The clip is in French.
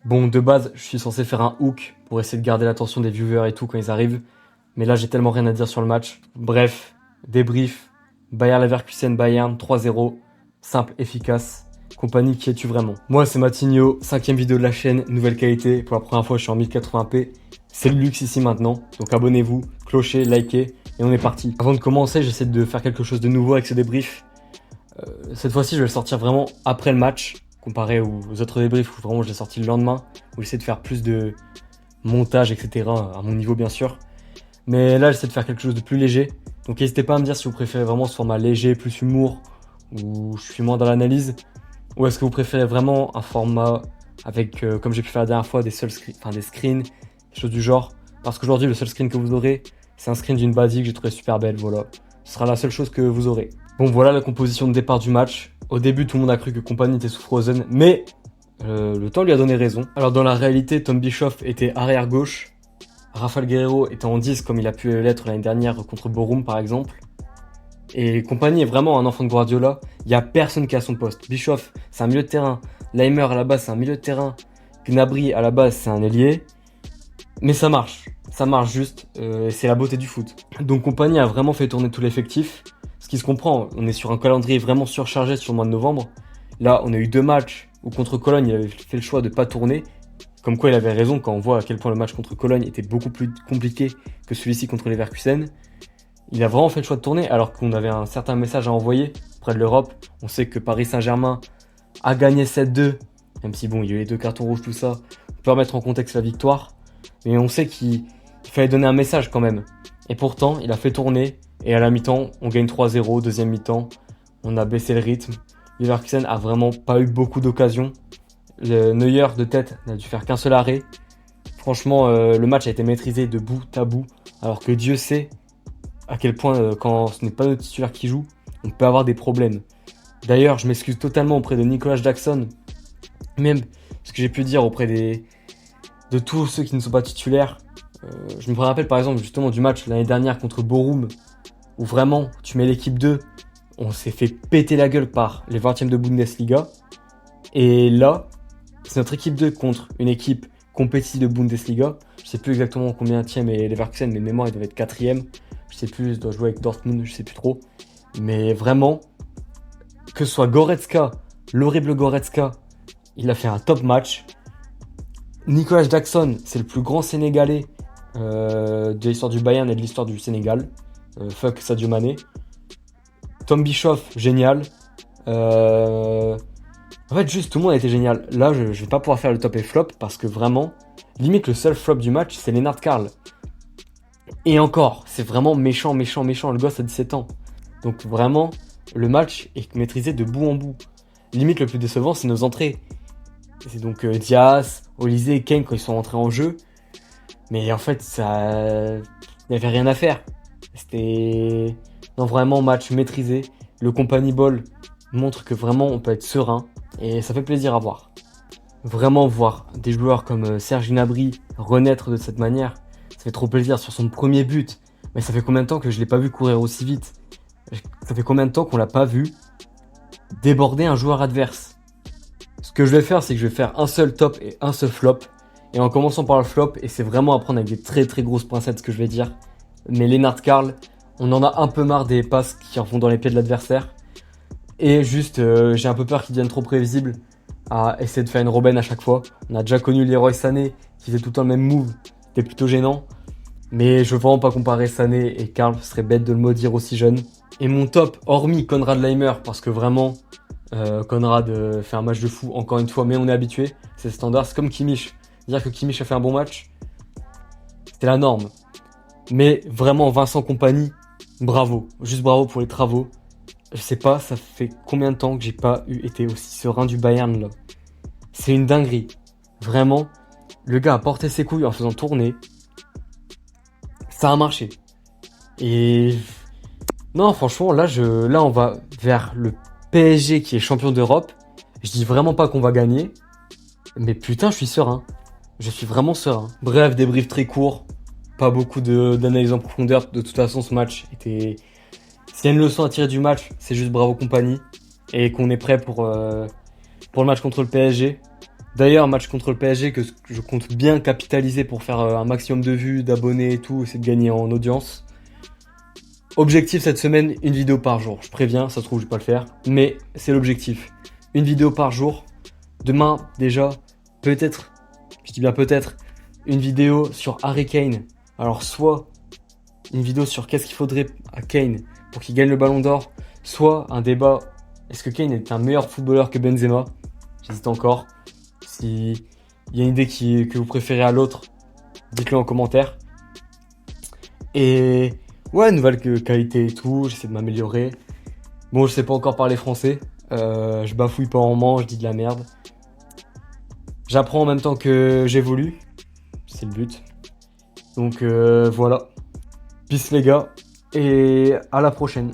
Bon, de base, je suis censé faire un hook pour essayer de garder l'attention des viewers et tout quand ils arrivent. Mais là, j'ai tellement rien à dire sur le match. Bref, débrief. Bayer Leverkusen Bayern 3-0. Simple, efficace. Compagnie, qui es-tu vraiment? Moi, c'est Matinho, 5ème vidéo de la chaîne, nouvelle qualité. Pour la première fois, je suis en 1080p. C'est le luxe ici maintenant. Donc abonnez-vous, clochez, likez et on est parti. Avant de commencer, j'essaie de faire quelque chose de nouveau avec ce débrief. Cette fois-ci, je vais le sortir vraiment après le match, comparé aux autres débriefs où vraiment je l'ai sorti le lendemain, où j'essaie de faire plus de montage, etc. à mon niveau bien sûr. Mais là, j'essaie de faire quelque chose de plus léger. Donc n'hésitez pas à me dire si vous préférez vraiment ce format léger, plus humour, ou je suis moins dans l'analyse, ou est-ce que vous préférez vraiment un format avec, comme j'ai pu faire la dernière fois, des screens, des choses du genre. Parce qu'aujourd'hui, le seul screen que vous aurez, c'est un screen d'une basique que j'ai trouvé super belle, voilà. Ce sera la seule chose que vous aurez. Bon, voilà la composition de départ du match. Au début, tout le monde a cru que Kompany était sous Frozen, mais le temps lui a donné raison. Alors dans la réalité, Tom Bischoff était arrière gauche, Rafael Guerreiro était en 10 comme il a pu l'être l'année dernière contre Borum par exemple. Et Kompany est vraiment un enfant de Guardiola. Il n'y a personne qui a son poste. Bischoff, c'est un milieu de terrain. Leimer à la base, c'est un milieu de terrain. Gnabry à la base, c'est un ailier. Mais ça marche. Ça marche juste. C'est la beauté du foot. Donc Kompany a vraiment fait tourner tout l'effectif. Ce qui se comprend, on est sur un calendrier vraiment surchargé sur le mois de novembre. Là, on a eu 2 matchs où contre Cologne, il avait fait le choix de ne pas tourner. Comme quoi, il avait raison quand on voit à quel point le match contre Cologne était beaucoup plus compliqué que celui-ci contre Leverkusen. Il a vraiment fait le choix de tourner alors qu'on avait un certain message à envoyer auprès de l'Europe. On sait que Paris Saint-Germain a gagné 7-2, même si bon, il y a eu les 2 cartons rouges, tout ça. On peut remettre en contexte la victoire. Mais on sait qu'il fallait donner un message quand même. Et pourtant, il a fait tourner. Et à la mi-temps, on gagne 3-0. Deuxième mi-temps, on a baissé le rythme. Leverkusen a vraiment pas eu beaucoup d'occasions. Le Neuer de tête n'a dû faire qu'un seul arrêt. Franchement, le match a été maîtrisé de bout à bout. Alors que Dieu sait à quel point, quand ce n'est pas notre titulaire qui joue, on peut avoir des problèmes. D'ailleurs, je m'excuse totalement auprès de Nicolas Jackson. Même ce que j'ai pu dire auprès de tous ceux qui ne sont pas titulaires. Je me rappelle par exemple justement du match l'année dernière contre Borum, où vraiment tu mets l'équipe 2, on s'est fait péter la gueule par les 20e de Bundesliga. Et là, c'est notre équipe 2 contre une équipe compétitive de Bundesliga. Je sais plus exactement combien tième est Leverkusen, mais de mémoire il devait être 4e. Je sais plus, je dois jouer avec Dortmund, je sais plus trop. Mais vraiment, que ce soit Goretzka, l'horrible Goretzka, il a fait un top match. Nicolas Jackson, c'est le plus grand Sénégalais de l'histoire du Bayern et de l'histoire du Sénégal. Fuck Sadio Mané. Tom Bischoff, génial. En fait, juste tout le monde a été génial. Là, je vais pas pouvoir faire le top et flop parce que vraiment, limite le seul flop du match, c'est Lennart Karl. Et encore, c'est vraiment méchant. Le gosse a 17 ans. Donc vraiment, le match est maîtrisé de bout en bout. Limite, le plus décevant, c'est nos entrées. C'est donc Diaz, Olysée et Kane quand ils sont rentrés en jeu. Mais en fait, ça, il n'y avait rien à faire. C'était non, vraiment match maîtrisé. Le Company Ball montre que vraiment on peut être serein et ça fait plaisir à voir. Vraiment voir des joueurs comme Serge Gnabry renaître de cette manière, ça fait trop plaisir sur son premier but. Mais ça fait combien de temps que je l'ai pas vu courir aussi vite? Ça fait combien de temps qu'on l'a pas vu déborder un joueur adverse? Ce que je vais faire, c'est que je vais faire un seul top et un seul flop. Et en commençant par le flop, et c'est vraiment à prendre avec des très très grosses pincettes ce que je vais dire. Mais Lennart Karl, on en a un peu marre des passes qui vont dans les pieds de l'adversaire. Et juste, j'ai un peu peur qu'il devienne trop prévisible à essayer de faire une Robben à chaque fois. On a déjà connu Leroy Sané qui faisait tout le temps le même move. C'était plutôt gênant. Mais je veux vraiment pas comparer Sané et Karl, ce serait bête de le maudire aussi jeune. Et mon top, hormis Konrad Laimer, parce que vraiment, Konrad fait un match de fou encore une fois, mais on est habitué, c'est standard, c'est comme Kimmich. Dire que Kimmich a fait un bon match, c'était la norme. Mais vraiment, Vincent Kompany, bravo. Juste bravo pour les travaux. Je sais pas, ça fait combien de temps que j'ai pas été aussi serein du Bayern là. C'est une dinguerie. Vraiment, le gars a porté ses couilles en faisant tourner. Ça a marché. Et non, franchement, là on va vers le PSG qui est champion d'Europe. Je dis vraiment pas qu'on va gagner, mais putain, je suis serein. Je suis vraiment serein. Bref, débrief très court. Pas beaucoup d'analyse en profondeur. De toute façon, ce match était... S'il y a une leçon à tirer du match, c'est juste bravo Kompany. Et qu'on est prêt pour le match contre le PSG. D'ailleurs, match contre le PSG que je compte bien capitaliser pour faire un maximum de vues, d'abonnés et tout, c'est de gagner en audience. Objectif cette semaine, une vidéo par jour. Je préviens, ça se trouve, je vais pas le faire, mais c'est l'objectif. Une vidéo par jour. Demain, déjà, peut-être, je dis bien peut-être, une vidéo sur Harry Kane. Alors, soit une vidéo sur qu'est-ce qu'il faudrait à Kane pour qu'il gagne le Ballon d'Or, soit un débat, est-ce que Kane est un meilleur footballeur que Benzema? J'hésite encore. Si il y a une idée que vous préférez à l'autre, dites-le en commentaire. Et ouais, nouvelle qualité et tout, j'essaie de m'améliorer. Bon, je sais pas encore parler français. Je bafouille pas en mange, je dis de la merde. J'apprends en même temps que j'évolue. C'est le but. Donc voilà. Peace les gars. Et à la prochaine.